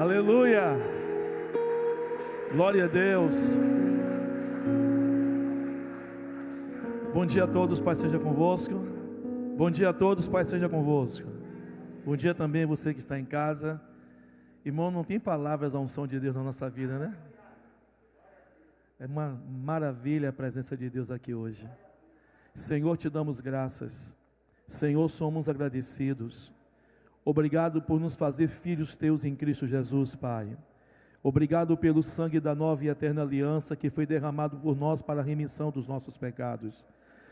Aleluia! Glória a Deus! Bom dia a todos, Pai seja convosco. Bom dia a todos, Pai seja convosco. Bom dia também a você que está em casa. Irmão, não tem palavras a unção de Deus na nossa vida, né? É uma maravilha a presença de Deus aqui hoje. Senhor, te damos graças. Senhor, somos agradecidos. Obrigado por nos fazer filhos teus em Cristo Jesus, Pai. Obrigado pelo sangue da nova e eterna aliança que foi derramado por nós para a remissão dos nossos pecados.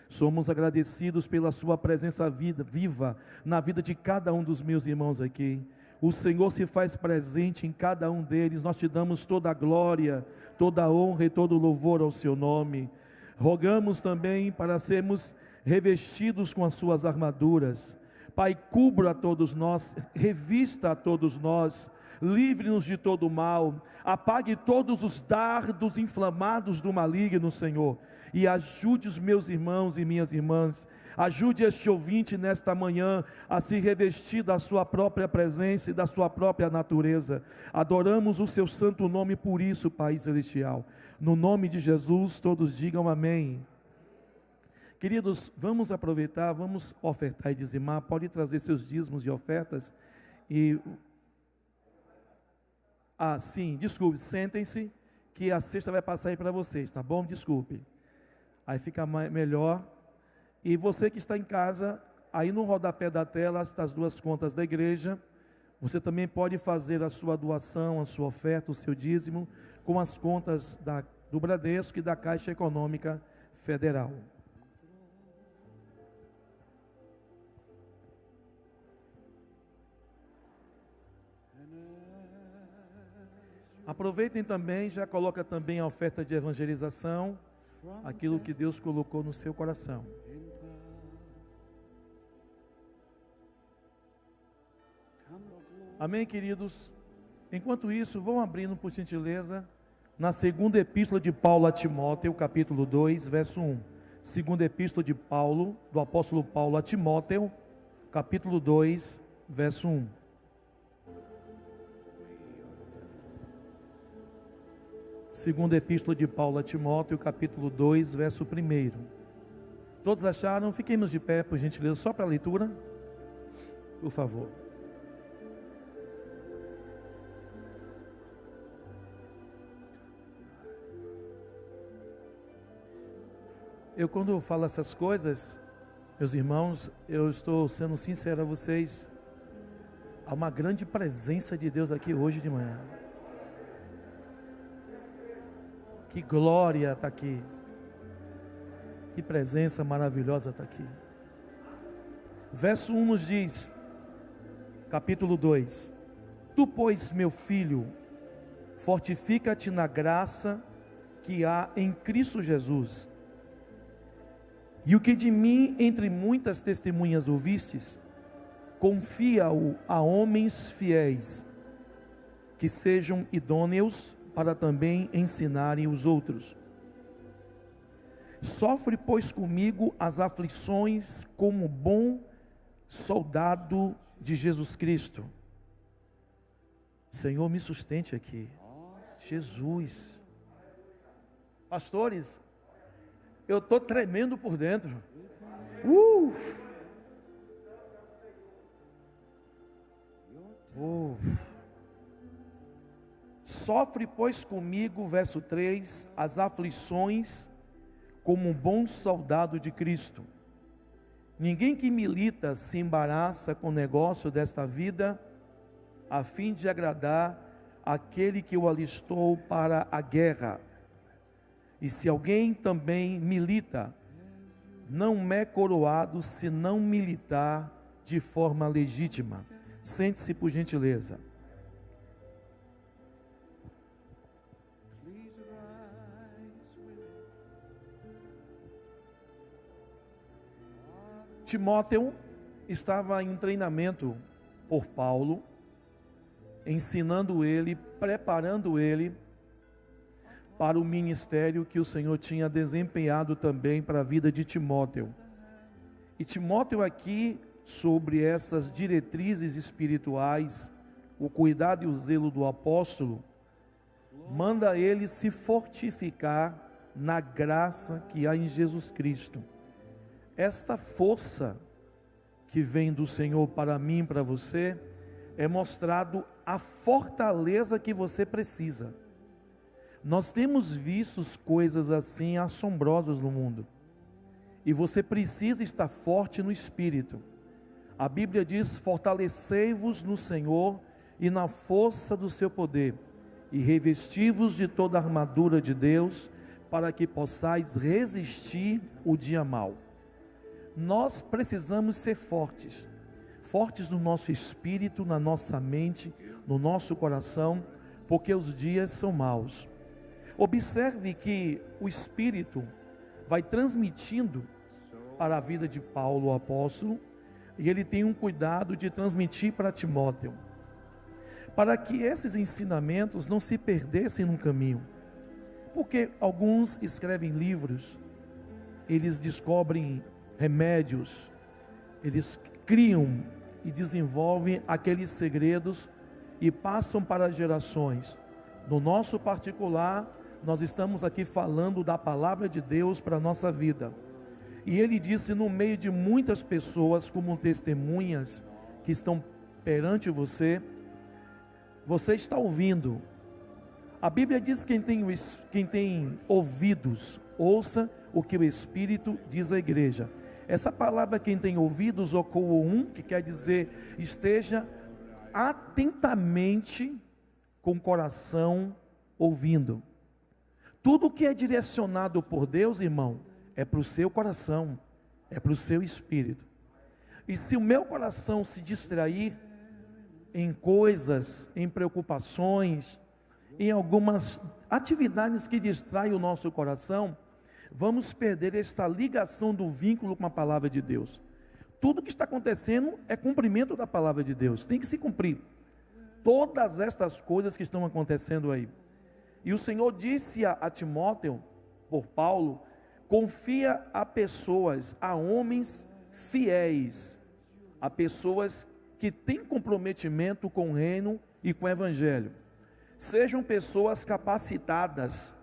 Somos agradecidos pela sua presença viva na vida de cada um dos meus irmãos aqui. O Senhor se faz presente em cada um deles. Nós te damos toda a glória, toda a honra e todo o louvor ao seu nome. Rogamos também para sermos revestidos com as suas armaduras. Pai, cubra a todos nós, revista a todos nós, livre-nos de todo o mal, apague todos os dardos inflamados do maligno, Senhor, e ajude os meus irmãos e minhas irmãs, ajude este ouvinte nesta manhã a se revestir da sua própria presença e da sua própria natureza. Adoramos o seu santo nome por isso, Pai celestial. No nome de Jesus, todos digam amém. Queridos, vamos aproveitar, vamos ofertar e dizimar. Pode trazer seus dízimos e ofertas. Sim, desculpe, sentem-se, que a cesta vai passar aí para vocês, tá bom? Desculpe. Aí fica melhor. E você que está em casa, aí no rodapé da tela, está as duas contas da igreja. Você também pode fazer a sua doação, a sua oferta, o seu dízimo, com as contas do Bradesco e da Caixa Econômica Federal. Aproveitem também, já coloca também a oferta de evangelização, aquilo que Deus colocou no seu coração. Amém, queridos? Enquanto isso, vão abrindo por gentileza, na segunda epístola de Paulo a Timóteo, capítulo 2, verso 1. Segunda epístola de Paulo, do apóstolo Paulo a Timóteo, capítulo 2, verso 1. Segunda epístola de Paulo a Timóteo, capítulo 2, verso 1. Todos acharam? Fiquemos de pé, por gentileza, só para a leitura. Por favor. Quando eu falo essas coisas, meus irmãos, eu estou sendo sincero a vocês. Há uma grande presença de Deus aqui hoje de manhã. Que glória está aqui. Que presença maravilhosa está aqui. Verso 1 nos diz, capítulo 2: Tu, pois, meu filho, fortifica-te na graça que há em Cristo Jesus. E o que de mim, entre muitas testemunhas ouvistes, confia-o a homens fiéis, que sejam idôneos para também ensinarem os outros. Sofre, pois, comigo as aflições como bom soldado de Jesus Cristo. Senhor, me sustente aqui. Jesus. Pastores, eu estou tremendo por dentro. Sofre, pois, comigo, verso 3, as aflições como um bom soldado de Cristo. Ninguém que milita se embaraça com o negócio desta vida, a fim de agradar aquele que o alistou para a guerra. E se alguém também milita, não é coroado se não militar de forma legítima. Sente-se, por gentileza. Timóteo estava em treinamento por Paulo, ensinando ele, preparando ele para o ministério que o Senhor tinha desempenhado também para a vida de Timóteo. E Timóteo aqui, sobre essas diretrizes espirituais, o cuidado e o zelo do apóstolo, manda ele se fortificar na graça que há em Jesus Cristo. Esta força que vem do Senhor para mim e para você, é mostrado a fortaleza que você precisa. Nós temos visto coisas assim assombrosas no mundo, e você precisa estar forte no Espírito. A Bíblia diz: fortalecei-vos no Senhor e na força do seu poder, e revesti-vos de toda a armadura de Deus, para que possais resistir o dia mau. Nós precisamos ser fortes, fortes no nosso espírito, na nossa mente, no nosso coração, porque os dias são maus. Observe que o Espírito vai transmitindo para a vida de Paulo, o apóstolo, e ele tem um cuidado de transmitir para Timóteo, para que esses ensinamentos não se perdessem no caminho. Porque alguns escrevem livros, eles descobrem remédios, eles criam e desenvolvem aqueles segredos e passam para as gerações. No nosso particular, nós estamos aqui falando da palavra de Deus para a nossa vida. E ele disse, no meio de muitas pessoas como testemunhas que estão perante você, você está ouvindo. A Bíblia diz que quem tem ouvidos, ouça o que o Espírito diz à igreja. Essa palavra, quem tem ouvidos, ocoum, que quer dizer, esteja atentamente com o coração ouvindo. Tudo que é direcionado por Deus, irmão, é para o seu coração, é para o seu espírito. E se o meu coração se distrair em coisas, em preocupações, em algumas atividades que distraem o nosso coração, vamos perder essa ligação do vínculo com a palavra de Deus. Tudo que está acontecendo é cumprimento da palavra de Deus, tem que se cumprir. Todas estas coisas que estão acontecendo aí. E o Senhor disse a Timóteo, por Paulo, confia a pessoas, a homens fiéis, a pessoas que têm comprometimento com o reino e com o evangelho. Sejam pessoas capacitadas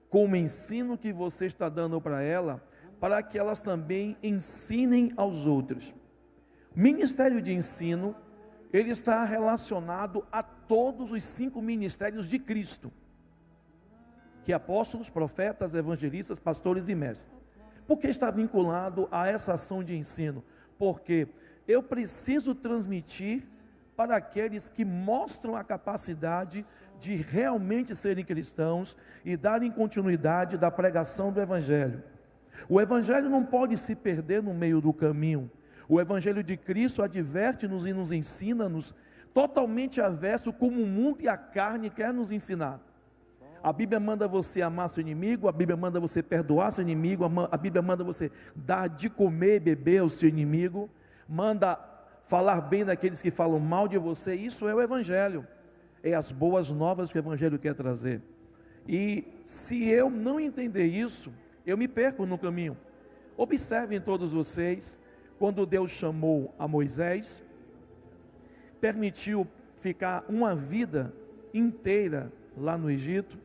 com o ensino que você está dando para ela, para que elas também ensinem aos outros. O ministério de ensino, ele está relacionado a todos os 5 ministérios de Cristo, que é apóstolos, profetas, evangelistas, pastores e mestres. Por que está vinculado a essa ação de ensino? Porque eu preciso transmitir para aqueles que mostram a capacidade de realmente serem cristãos e darem continuidade da pregação do Evangelho. O Evangelho não pode se perder no meio do caminho. O Evangelho de Cristo adverte-nos e nos ensina-nos totalmente averso como o mundo e a carne quer nos ensinar. A Bíblia manda você amar seu inimigo, a Bíblia manda você perdoar seu inimigo, a Bíblia manda você dar de comer e beber ao seu inimigo, manda falar bem daqueles que falam mal de você. Isso é o Evangelho, é as boas novas que o Evangelho quer trazer. E se eu não entender isso, eu me perco no caminho. Observem todos vocês, quando Deus chamou a Moisés, permitiu ficar uma vida inteira lá no Egito,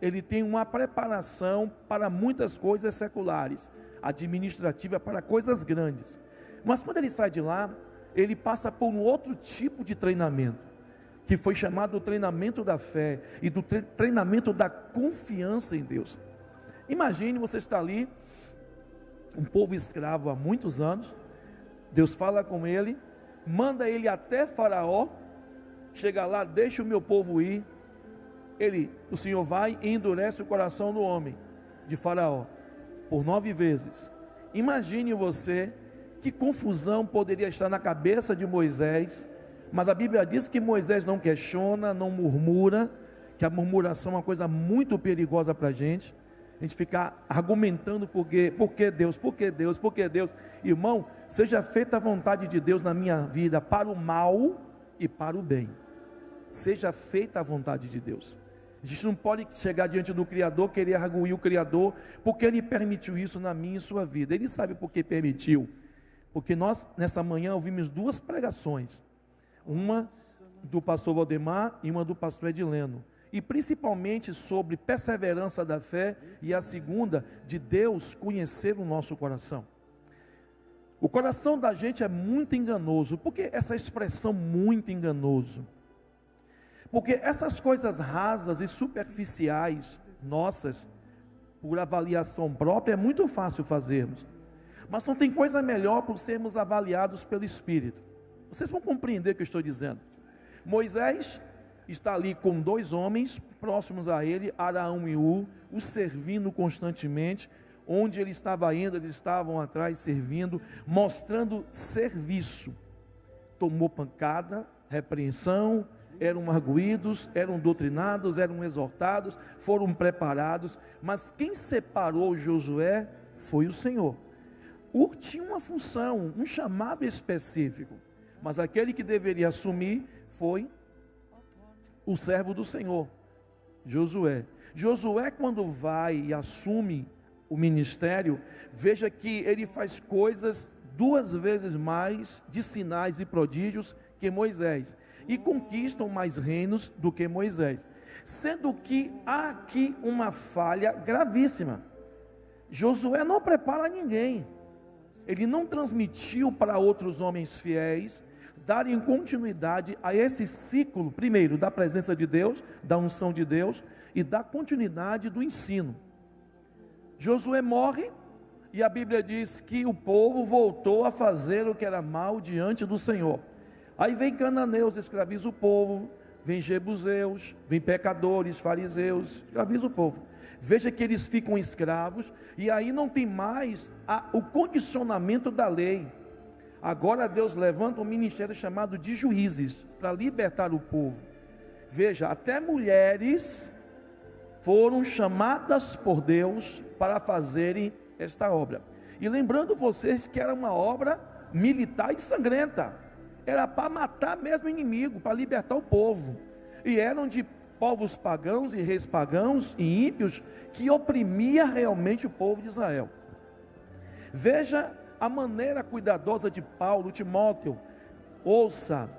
ele tem uma preparação para muitas coisas seculares, administrativa, para coisas grandes. Mas quando ele sai de lá, ele passa por um outro tipo de treinamento, que foi chamado o treinamento da fé e do treinamento da confiança em Deus. Imagine, você está ali, um povo escravo há muitos anos, Deus fala com ele, manda ele até Faraó, chega lá, deixa o meu povo ir. O Senhor vai e endurece o coração do homem, de Faraó, por 9 vezes. Imagine você, que confusão poderia estar na cabeça de Moisés, mas a Bíblia diz que Moisés não questiona, não murmura, que a murmuração é uma coisa muito perigosa para a gente ficar argumentando por que Deus, por que Deus, por que Deus. Irmão, seja feita a vontade de Deus na minha vida, para o mal e para o bem. Seja feita a vontade de Deus. A gente não pode chegar diante do Criador, querer arguir o Criador, porque Ele permitiu isso na minha e sua vida. Ele sabe por que permitiu. Porque nós, nessa manhã, ouvimos 2 pregações. Uma do pastor Valdemar e uma do pastor Edileno. E principalmente sobre perseverança da fé, e a segunda, de Deus conhecer o nosso coração. O coração da gente é muito enganoso. Por que essa expressão muito enganoso? Porque essas coisas rasas e superficiais, nossas, por avaliação própria, é muito fácil fazermos. Mas não tem coisa melhor por sermos avaliados pelo Espírito. Vocês vão compreender o que eu estou dizendo. Moisés está ali com 2 homens próximos a ele, Araão e Ur, o servindo constantemente. Onde ele estava indo, eles estavam atrás servindo, mostrando serviço. Tomou pancada, repreensão, eram arguídos, eram doutrinados, eram exortados, foram preparados. Mas quem separou Josué foi o Senhor. Ur tinha uma função, um chamado específico, mas aquele que deveria assumir foi o servo do Senhor, Josué. Josué, quando vai e assume o ministério, veja que ele faz coisas 2 vezes mais de sinais e prodígios que Moisés, e conquistam mais reinos do que Moisés, sendo que há aqui uma falha gravíssima. Josué não prepara ninguém, ele não transmitiu para outros homens fiéis darem continuidade a esse ciclo, primeiro, da presença de Deus, da unção de Deus, e da continuidade do ensino. Josué morre, e a Bíblia diz que o povo voltou a fazer o que era mal diante do Senhor. Aí vem cananeus, escraviza o povo, vem jebuseus, vem pecadores, fariseus, escraviza o povo. Veja que eles ficam escravos, e aí não tem mais o condicionamento da lei. Agora Deus levanta um ministério chamado de juízes, para libertar o povo. Veja, até mulheres foram chamadas por Deus para fazerem esta obra. E lembrando vocês que era uma obra militar e sangrenta, era para matar mesmo o inimigo, para libertar o povo, e eram de povos pagãos e reis pagãos e ímpios, que oprimia realmente o povo de Israel. Veja a maneira cuidadosa de Paulo. Timóteo, ouça,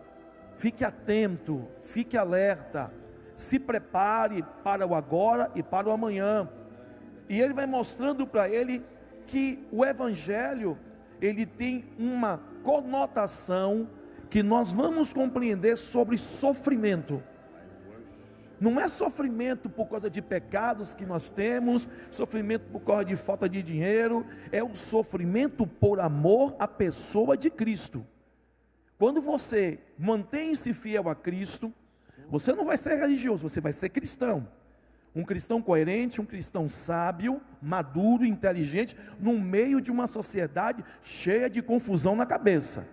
fique atento, fique alerta, se prepare para o agora e para o amanhã. E ele vai mostrando para ele que o evangelho, ele tem uma conotação que nós vamos compreender sobre sofrimento. Não é sofrimento por causa de pecados que nós temos, sofrimento por causa de falta de dinheiro, é o sofrimento por amor à pessoa de Cristo. Quando você mantém-se fiel a Cristo, você não vai ser religioso, você vai ser cristão. Um cristão coerente, um cristão sábio, maduro, inteligente, no meio de uma sociedade cheia de confusão na cabeça.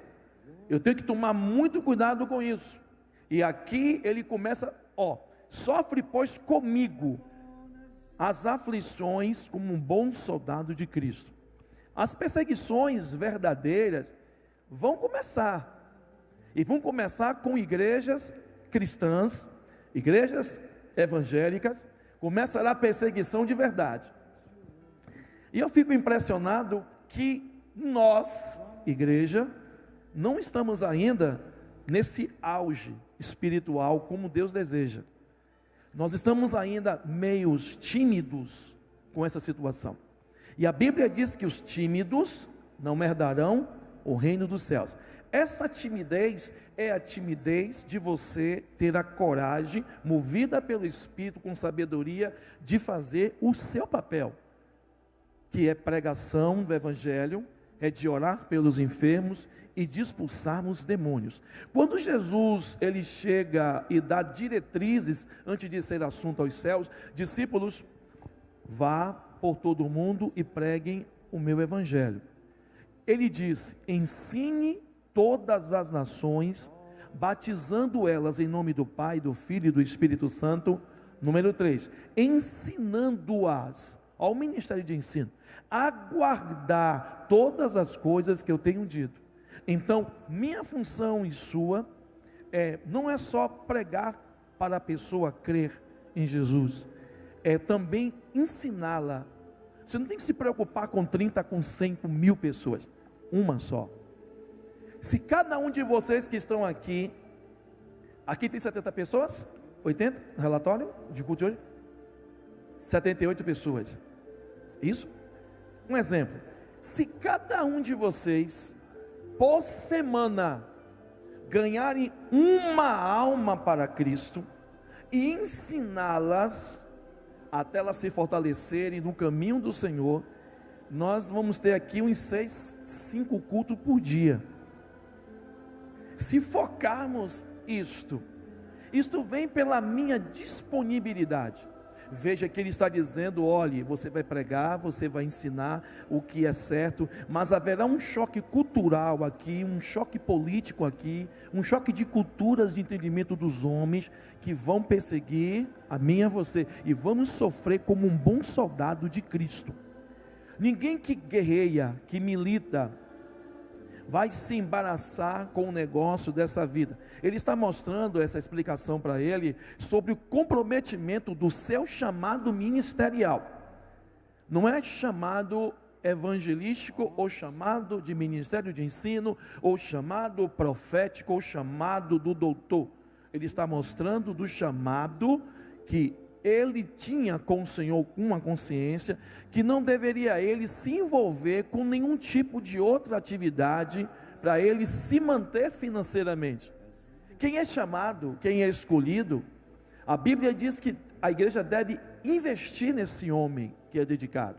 Eu tenho que tomar muito cuidado com isso. E aqui ele começa, sofre pois comigo as aflições como um bom soldado de Cristo. As perseguições verdadeiras vão começar, e vão começar com igrejas cristãs, igrejas evangélicas. Começará a perseguição de verdade. E eu fico impressionado que nós, igreja, não estamos ainda nesse auge espiritual como Deus deseja. Nós estamos ainda meios tímidos com essa situação. E a Bíblia diz que os tímidos não herdarão o reino dos céus. Essa timidez é a timidez de você ter a coragem, movida pelo Espírito com sabedoria, de fazer o seu papel, que é pregação do Evangelho, é de orar pelos enfermos e de expulsarmos demônios. Quando Jesus ele chega e dá diretrizes antes de ser assunto aos céus, discípulos, vá por todo o mundo e preguem o meu Evangelho. Ele diz, ensine todas as nações, batizando elas em nome do Pai, do Filho e do Espírito Santo. Número 3, ensinando-as, ao ministério de ensino, a guardar todas as coisas que eu tenho dito. Então, minha função e sua, não é só pregar para a pessoa crer em Jesus, é também ensiná-la. Você não tem que se preocupar com 30, com 100, com 1000 pessoas, uma só. Se cada um de vocês que estão aqui Aqui tem 70 pessoas? 80 no relatório de culto de hoje? 78 pessoas. Isso? Um exemplo. Se cada um de vocês, por semana, ganharem uma alma para Cristo e ensiná-las até elas se fortalecerem no caminho do Senhor, nós vamos ter aqui uns 5 cultos por dia. Se focarmos isto vem pela minha disponibilidade. Veja que ele está dizendo: olhe, você vai pregar, você vai ensinar o que é certo, mas haverá um choque cultural aqui, um choque político aqui, um choque de culturas de entendimento dos homens, que vão perseguir a mim e a você, e vamos sofrer como um bom soldado de Cristo. Ninguém que guerreia, que milita, vai se embaraçar com o negócio dessa vida. Ele está mostrando essa explicação para ele sobre o comprometimento do seu chamado ministerial. Não é chamado evangelístico, ou chamado de ministério de ensino, ou chamado profético, ou chamado do doutor. Ele está mostrando do chamado que ele tinha com o Senhor, uma consciência que não deveria ele se envolver com nenhum tipo de outra atividade para ele se manter financeiramente. Quem é chamado, quem é escolhido, a Bíblia diz que a igreja deve investir nesse homem que é dedicado,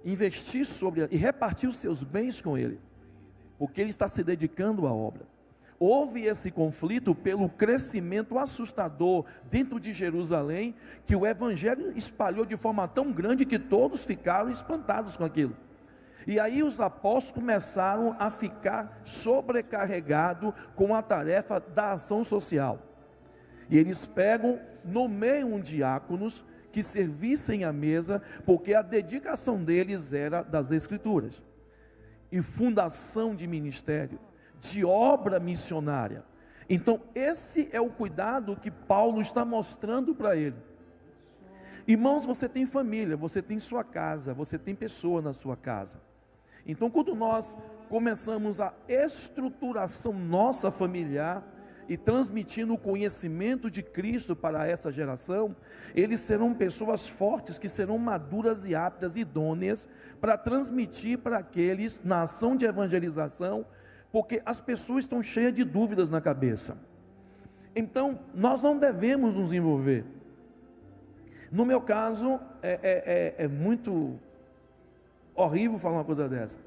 investir e repartir os seus bens com ele, porque ele está se dedicando à obra. Houve esse conflito pelo crescimento assustador dentro de Jerusalém, que o evangelho espalhou de forma tão grande que todos ficaram espantados com aquilo. E aí os apóstolos começaram a ficar sobrecarregados com a tarefa da ação social. E eles nomeiam diáconos que servissem à mesa, porque a dedicação deles era das Escrituras e fundação de ministério, de obra missionária. Então esse é o cuidado que Paulo está mostrando para ele. Irmãos, você tem família, você tem sua casa, você tem pessoa na sua casa. Então quando nós começamos a estruturação nossa familiar e transmitindo o conhecimento de Cristo para essa geração, eles serão pessoas fortes, que serão maduras e aptas, idôneas para transmitir para aqueles na ação de evangelização, porque as pessoas estão cheias de dúvidas na cabeça. Então, nós não devemos nos envolver. No meu caso, é muito horrível falar uma coisa dessa.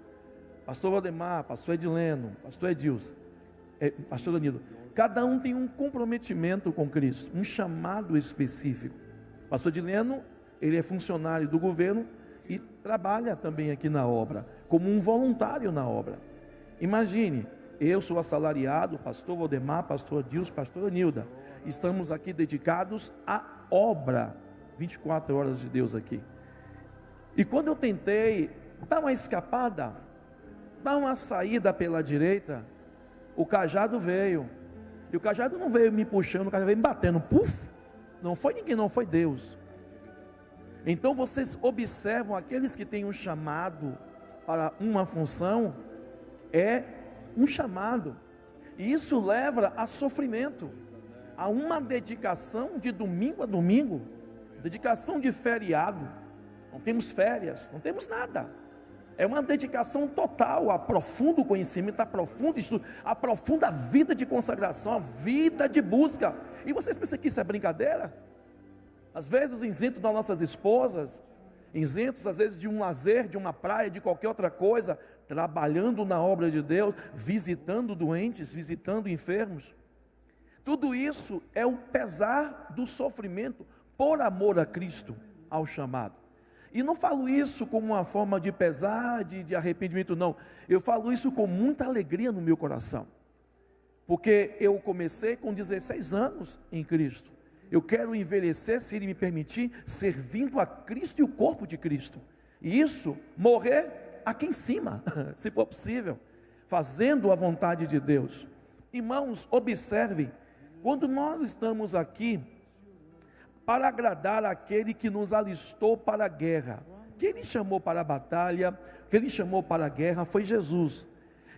Pastor Valdemar, pastor Edileno, pastor Edilson, pastor Danilo, cada um tem um comprometimento com Cristo, um chamado específico. Pastor Edileno, ele é funcionário do governo e trabalha também aqui na obra, como um voluntário na obra. Imagine, eu sou assalariado, pastor Valdemar, pastor Adilson, pastor Anilda, estamos aqui dedicados à obra, 24 horas de Deus aqui. E quando eu tentei dar uma escapada, dar uma saída pela direita, o cajado veio, e o cajado não veio me puxando, o cajado veio me batendo, puf, não foi ninguém, não foi Deus. Então vocês observam, aqueles que têm um chamado para uma função, é um chamado, e isso leva a sofrimento, a uma dedicação de domingo a domingo, dedicação de feriado, não temos férias, não temos nada, é uma dedicação total a profundo conhecimento, a profundo estudo, a profunda vida de consagração, a vida de busca. E vocês pensam que isso é brincadeira? Às vezes isento das nossas esposas, isentos às vezes de um lazer, de uma praia, de qualquer outra coisa, trabalhando na obra de Deus, visitando doentes, visitando enfermos. Tudo isso é o pesar do sofrimento por amor a Cristo, ao chamado. E não falo isso como uma forma de pesar, de arrependimento, não. Eu falo isso com muita alegria no meu coração, porque eu comecei com 16 anos em Cristo. Eu quero envelhecer, se Ele me permitir, servindo a Cristo e o corpo de Cristo. E isso, morrer aqui em cima, se for possível, fazendo a vontade de Deus. Irmãos, observem, quando nós estamos aqui para agradar aquele que nos alistou para a guerra, que Ele chamou para a batalha, que Ele chamou para a guerra, foi Jesus.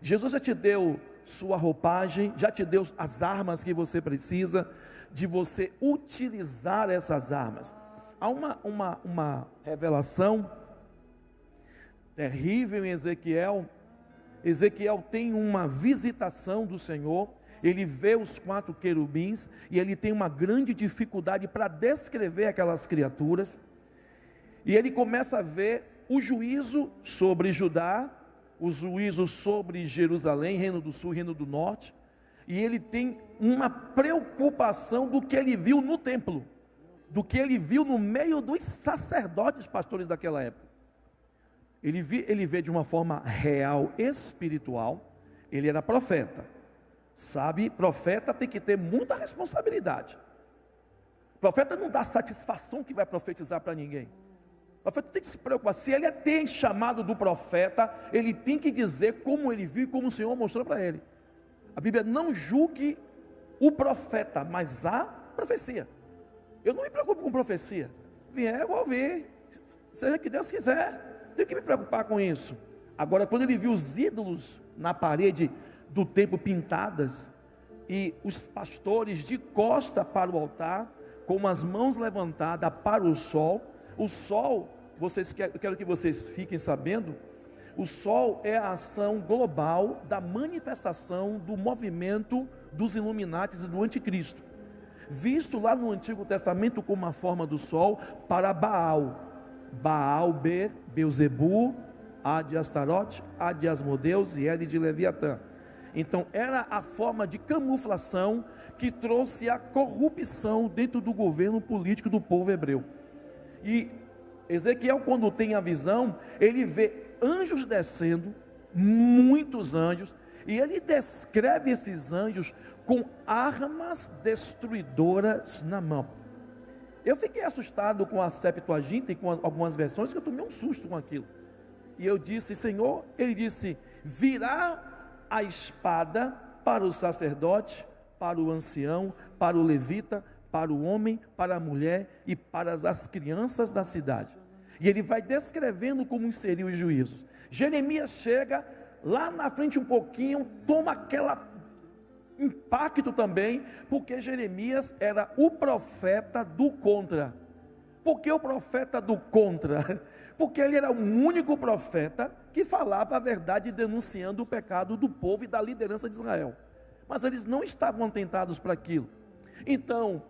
Jesus já te deu sua roupagem, já te deu as armas que você precisa, de você utilizar essas armas. Há uma revelação terrível em Ezequiel. Ezequiel tem uma visitação do Senhor, ele vê os 4 querubins, e ele tem uma grande dificuldade para descrever aquelas criaturas, e ele começa a ver o juízo sobre Judá, o juízo sobre Jerusalém, Reino do Sul, Reino do Norte, e ele tem uma preocupação do que ele viu no templo, do que ele viu no meio dos sacerdotes, pastores daquela época. Ele vê de uma forma real, espiritual. Ele era profeta, sabe, profeta tem que ter muita responsabilidade. Profeta não dá satisfação que vai profetizar para ninguém. O profeta tem que se preocupar, se ele tem chamado do profeta, ele tem que dizer como ele viu e como o Senhor mostrou para ele. A Bíblia não julgue o profeta, mas a profecia. Eu não me preocupo com profecia, vier eu vou ouvir, seja o que Deus quiser, tenho que me preocupar com isso. Agora, quando ele viu os ídolos na parede do templo pintadas, e os pastores de costa para o altar, com as mãos levantadas para o sol, eu quero que vocês fiquem sabendo, o sol é a ação global da manifestação do movimento dos Illuminatis e do Anticristo, visto lá no Antigo Testamento como uma forma do sol para Baal, Beuzebu, A de Astarote, A de Asmodeus e L de Leviatã. Então era a forma de camuflação que trouxe a corrupção dentro do governo político do povo hebreu. E Ezequiel, quando tem a visão, ele vê anjos descendo, muitos anjos, e ele descreve esses anjos com armas destruidoras na mão. Eu fiquei assustado com a Septuaginta e com algumas versões, que eu tomei um susto com aquilo. E eu disse, Senhor, ele disse, virá a espada para o sacerdote, para o ancião, para o levita, para o homem, para a mulher e para as crianças da cidade. E ele vai descrevendo como seriam os juízos. Jeremias chega lá na frente um pouquinho, toma aquele impacto também, porque Jeremias era o profeta do contra. Por que o profeta do contra? Porque ele era o único profeta que falava a verdade denunciando o pecado do povo e da liderança de Israel. Mas eles não estavam atentados para aquilo. Então,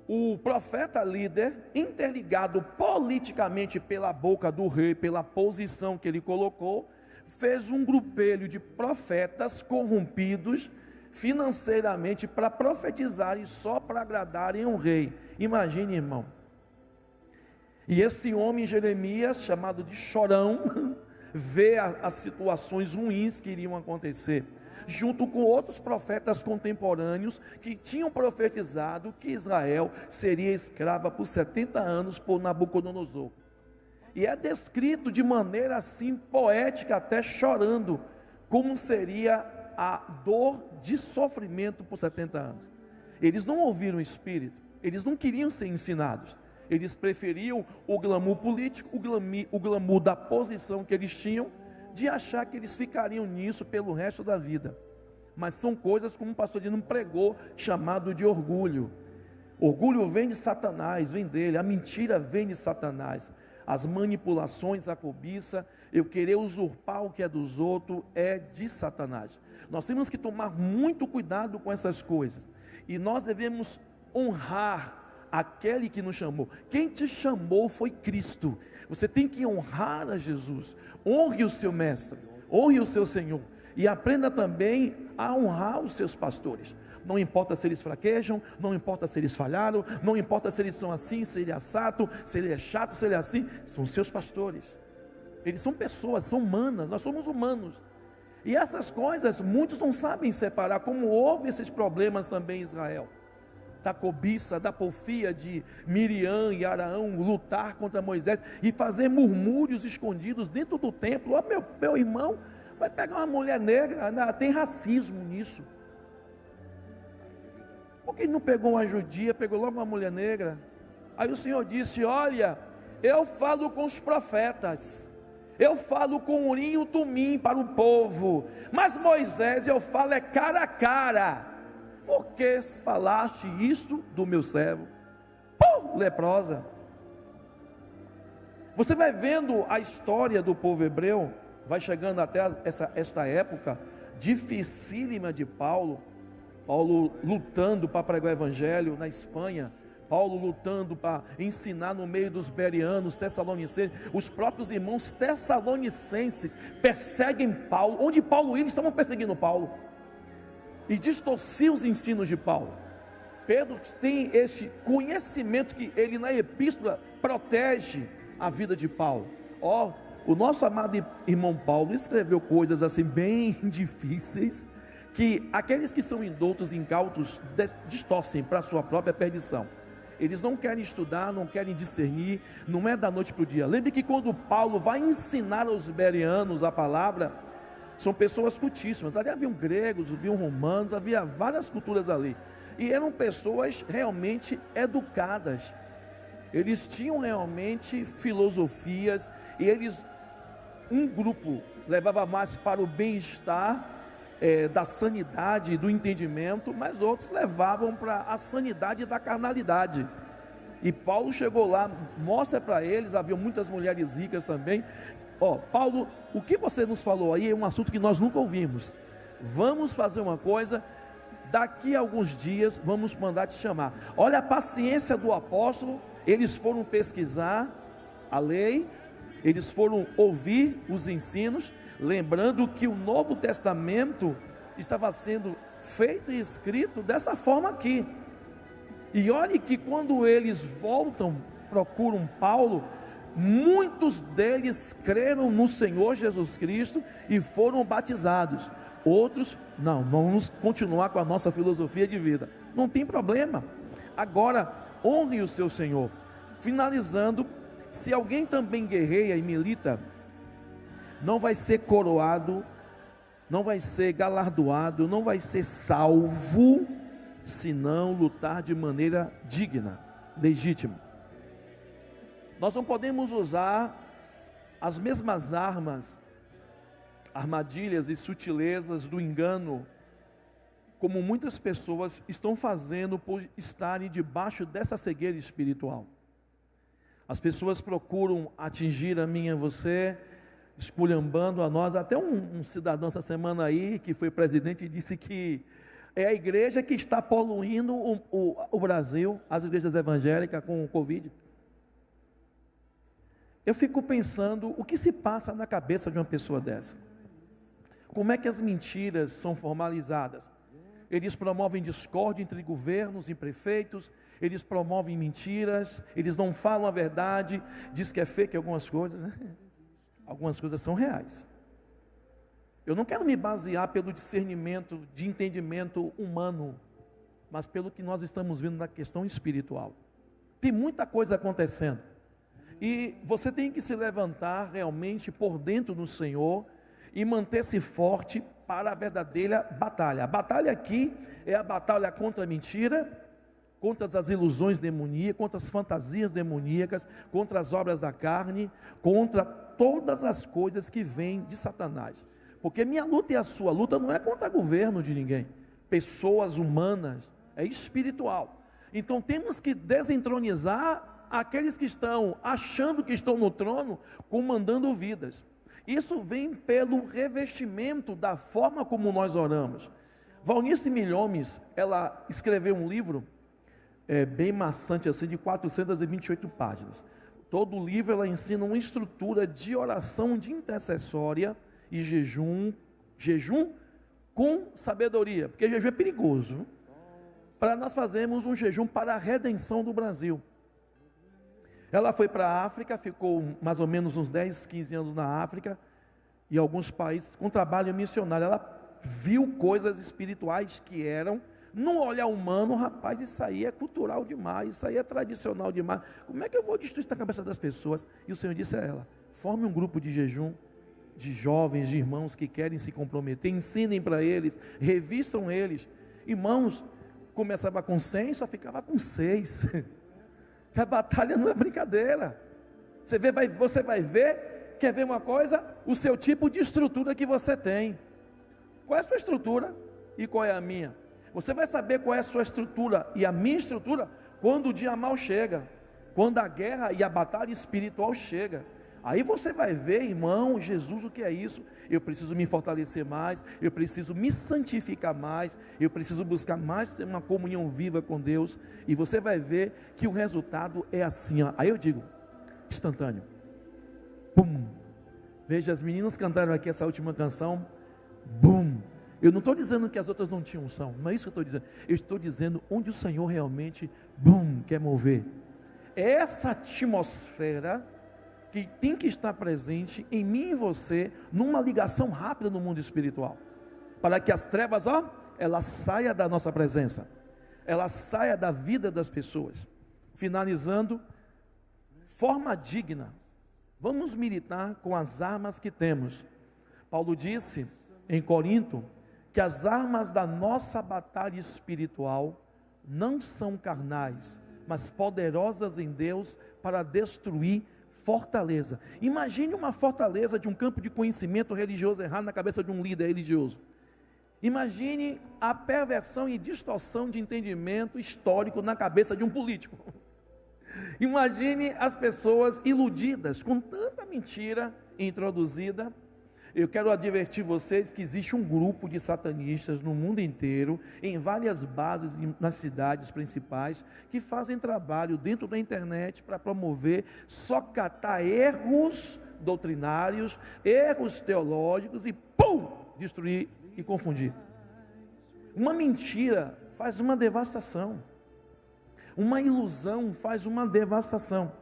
o profeta líder, interligado politicamente pela boca do rei, pela posição que ele colocou, fez um grupelho de profetas corrompidos financeiramente para profetizarem só para agradarem o rei. Imagine, irmão. E esse homem Jeremias, chamado de chorão, vê as situações ruins que iriam acontecer, junto com outros profetas contemporâneos que tinham profetizado que Israel seria escrava por 70 anos por Nabucodonosor. E é descrito de maneira assim poética, até chorando, como seria a dor de sofrimento por 70 anos. Eles não ouviram o Espírito, eles não queriam ser ensinados, eles preferiam o glamour político, o glamour da posição que eles tinham, de achar que eles ficariam nisso pelo resto da vida. Mas são coisas, como o pastor Dino pregou, chamado de orgulho. Orgulho vem de Satanás, vem dele, a mentira vem de Satanás, as manipulações, a cobiça, eu querer usurpar o que é dos outros, é de Satanás. Nós temos que tomar muito cuidado com essas coisas, e nós devemos honrar aquele que nos chamou. Quem te chamou foi Cristo. Você tem que honrar a Jesus. Honre o seu mestre, honre o seu Senhor, e aprenda também a honrar os seus pastores. Não importa se eles fraquejam, não importa se eles falharam, não importa se eles são assim, se ele é assato, se ele é chato, se ele é assim, são seus pastores. Eles são pessoas, são humanas, nós somos humanos. E essas coisas muitos não sabem separar, como houve esses problemas também em Israel, da cobiça, da porfia de Miriam e Araão lutar contra Moisés e fazer murmúrios escondidos dentro do templo. Ó, meu irmão, vai pegar uma mulher negra, tem racismo nisso. Por que ele não pegou uma judia, pegou logo uma mulher negra? Aí o Senhor disse, olha, eu falo com os profetas, eu falo com urim e tumim para o povo, mas Moisés eu falo cara a cara. Por que falaste isto do meu servo? Leprosa. Você vai vendo a história do povo hebreu, vai chegando até esta época dificílima de Paulo lutando para pregar o evangelho na Espanha, Paulo lutando para ensinar no meio dos bereanos, tessalonicenses. Os próprios irmãos tessalonicenses perseguem Paulo. Onde Paulo ia, eles estavam perseguindo Paulo e distorciam os ensinos de Paulo. Pedro tem esse conhecimento que ele na epístola protege a vida de Paulo. O nosso amado irmão Paulo escreveu coisas assim bem difíceis, que aqueles que são indoutos, incautos, distorcem para a sua própria perdição. Eles não querem estudar, não querem discernir, não é da noite para o dia. Lembre que quando Paulo vai ensinar aos bereanos a palavra, são pessoas cultíssimas. Ali haviam gregos, haviam romanos, havia várias culturas ali. E eram pessoas realmente educadas. Eles tinham realmente filosofias, e um grupo levava mais para o bem-estar, da sanidade, do entendimento, mas outros levavam para a sanidade da carnalidade. E Paulo chegou lá, mostra para eles, havia muitas mulheres ricas também. Paulo, o que você nos falou aí é um assunto que nós nunca ouvimos. Vamos fazer uma coisa, daqui a alguns dias vamos mandar te chamar. Olha a paciência do apóstolo. Eles foram pesquisar a lei, eles foram ouvir os ensinos, lembrando que o Novo Testamento estava sendo feito e escrito dessa forma aqui. E olhe que quando eles voltam, procuram Paulo, muitos deles creram no Senhor Jesus Cristo e foram batizados. Outros, não, vamos continuar com a nossa filosofia de vida. Não tem problema. Agora, honre o seu Senhor. Finalizando, se alguém também guerreia e milita, não vai ser coroado, não vai ser galardoado, não vai ser salvo, se não lutar de maneira digna, legítima. Nós não podemos usar as mesmas armadilhas e sutilezas do engano, como muitas pessoas estão fazendo por estarem debaixo dessa cegueira espiritual. As pessoas procuram atingir a mim e a você, esculhambando a nós. Até um cidadão essa semana aí, que foi presidente, disse que é a igreja que está poluindo o Brasil, as igrejas evangélicas com o Covid. Eu fico pensando, o que se passa na cabeça de uma pessoa dessa? Como é que as mentiras são formalizadas? Eles promovem discórdia entre governos e prefeitos, eles promovem mentiras, eles não falam a verdade, diz que é fake algumas coisas, algumas coisas são reais. Eu não quero me basear pelo discernimento de entendimento humano, mas pelo que nós estamos vendo na questão espiritual. Tem muita coisa acontecendo, e você tem que se levantar realmente por dentro do Senhor, e manter-se forte para a verdadeira batalha. A batalha aqui é a batalha contra a mentira, contra as ilusões demoníacas, contra as fantasias demoníacas, contra as obras da carne, contra todas as coisas que vêm de Satanás. Porque minha luta e a sua luta não é contra governo de ninguém, pessoas humanas, é espiritual. Então temos que desentronizar aqueles que estão achando que estão no trono, comandando vidas. Isso vem pelo revestimento da forma como nós oramos. Valnice Milhomes, ela escreveu um livro bem maçante assim, de 428 páginas. Todo o livro ela ensina uma estrutura de oração de intercessória e jejum com sabedoria, porque jejum é perigoso. Para nós fazermos um jejum para a redenção do Brasil. Ela foi para a África, ficou mais ou menos uns 10, 15 anos na África, e alguns países, com trabalho missionário. Ela viu coisas espirituais que eram, no olhar humano, rapaz, isso aí é cultural demais, isso aí é tradicional demais, como é que eu vou destruir isso na cabeça das pessoas? E o Senhor disse a ela, forme um grupo de jejum, de jovens, de irmãos que querem se comprometer, ensinem para eles, revistam eles. Irmãos, começava com 100, só ficava com 6, a batalha não é brincadeira. Você vai ver Quer ver uma coisa? O seu tipo de estrutura que você tem. Qual é a sua estrutura e qual é a minha? Você vai saber qual é a sua estrutura e a minha estrutura quando o dia mal chega, quando a guerra e a batalha espiritual chega. Aí você vai ver, irmão, Jesus, o que é isso? Eu preciso me fortalecer mais, eu preciso me santificar mais, eu preciso buscar mais ter uma comunhão viva com Deus, e você vai ver que o resultado é assim, ó. Aí eu digo, instantâneo. Bum! Veja, as meninas cantaram aqui essa última canção, bum! Eu não estou dizendo que as outras não tinham unção, não é isso que eu estou dizendo. Eu estou dizendo onde o Senhor realmente, bum, quer mover. É essa atmosfera que tem que estar presente em mim e você, numa ligação rápida no mundo espiritual, para que as trevas, ela saia da nossa presença, ela saia da vida das pessoas. Finalizando, forma digna, vamos militar com as armas que temos. Paulo disse em Corinto, que as armas da nossa batalha espiritual não são carnais, mas poderosas em Deus para destruir fortaleza. Imagine uma fortaleza de um campo de conhecimento religioso errado na cabeça de um líder religioso. Imagine a perversão e distorção de entendimento histórico na cabeça de um político. Imagine as pessoas iludidas com tanta mentira introduzida. Eu quero advertir vocês que existe um grupo de satanistas no mundo inteiro, em várias bases nas cidades principais, que fazem trabalho dentro da internet para promover, só catar erros doutrinários, erros teológicos e pum, destruir e confundir. Uma mentira faz uma devastação, uma ilusão faz uma devastação.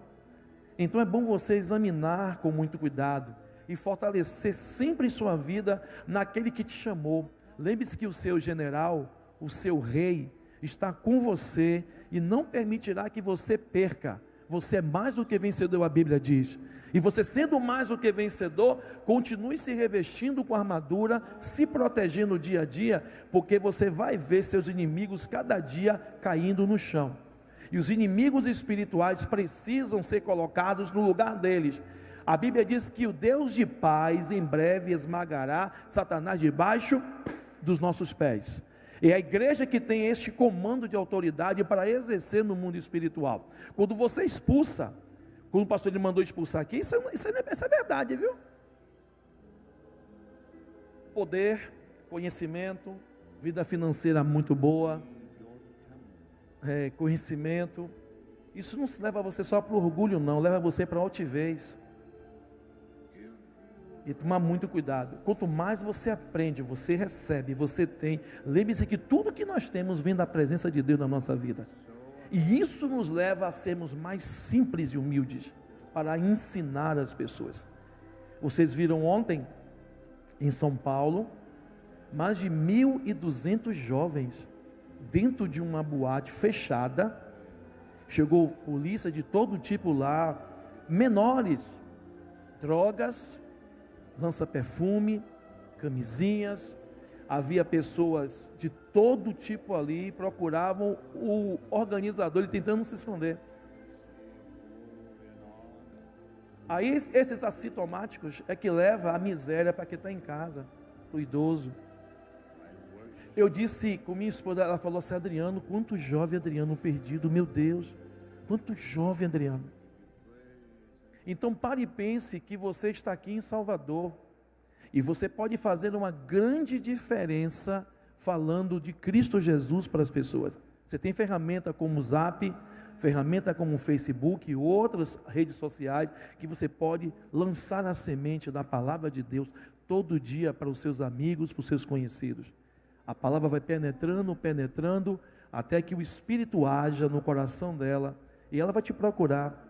Então é bom você examinar com muito cuidado e fortalecer sempre sua vida naquele que te chamou. Lembre-se que o seu general, o seu rei, está com você e não permitirá que você perca. Você é mais do que vencedor, a Bíblia diz. E você, sendo mais do que vencedor, continue se revestindo com armadura, se protegendo dia a dia, porque você vai ver seus inimigos cada dia caindo no chão. E os inimigos espirituais precisam ser colocados no lugar deles. A Bíblia diz que o Deus de paz em breve esmagará Satanás debaixo dos nossos pés. É a igreja que tem este comando de autoridade para exercer no mundo espiritual. Quando você expulsa, quando o pastor ele mandou expulsar aqui, isso é verdade, viu? Poder, conhecimento, vida financeira muito boa, conhecimento, isso não leva você só para o orgulho não, leva você para a altivez. E tomar muito cuidado. Quanto mais você aprende, você recebe, você tem. Lembre-se que tudo que nós temos vem da presença de Deus na nossa vida. E isso nos leva a sermos mais simples e humildes, para ensinar as pessoas. Vocês viram ontem, em São Paulo, mais de 1.200 jovens, dentro de uma boate fechada. Chegou polícia de todo tipo lá, menores, drogas, lança-perfume, camisinhas, havia pessoas de todo tipo ali, procuravam o organizador, ele tentando se esconder. Aí esses assintomáticos é que leva a miséria para quem está em casa, para o idoso. Eu disse com minha esposa, ela falou assim, Adriano, quanto jovem Adriano perdido, meu Deus, quanto jovem Adriano. Então pare e pense que você está aqui em Salvador, e você pode fazer uma grande diferença falando de Cristo Jesus para as pessoas. Você tem ferramenta como o Zap, ferramenta como o Facebook e outras redes sociais, que você pode lançar a semente da palavra de Deus todo dia para os seus amigos, para os seus conhecidos. A palavra vai penetrando, até que o Espírito haja no coração dela, e ela vai te procurar,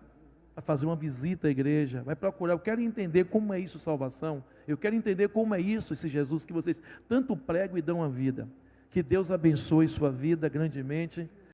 a fazer uma visita à igreja, vai procurar, eu quero entender como é isso salvação, eu quero entender como é isso, esse Jesus que vocês tanto pregam e dão a vida. Que Deus abençoe sua vida grandemente,